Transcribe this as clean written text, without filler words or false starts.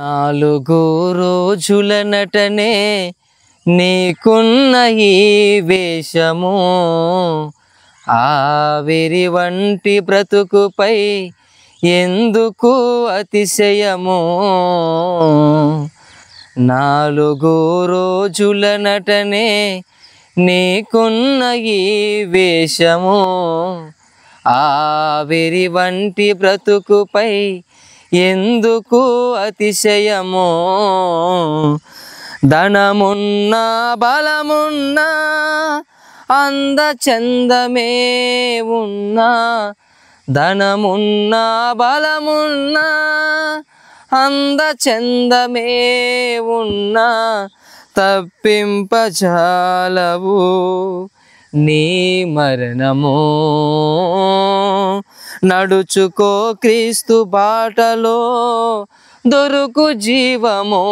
నాలుగు రోజుల నటనే నీకున్న ఈ వేషము, ఆవిరి వంటి బ్రతుకుపై ఎందుకు అతిశయము? నాలుగు రోజుల నటనే నీకున్న ఈ వేషము, ఆవిరి వంటి బ్రతుకుపై ఎందుకు అతిశయము? ధనమున్నా బలమున్నా అందచందమే ఉన్నా, ధనమున్నా బలమున్నా అందచందమే ఉన్నా తప్పింపజాలవు నీ మరణము. నడుచుకో క్రీస్తు బాటలో దొరుకు జీవము.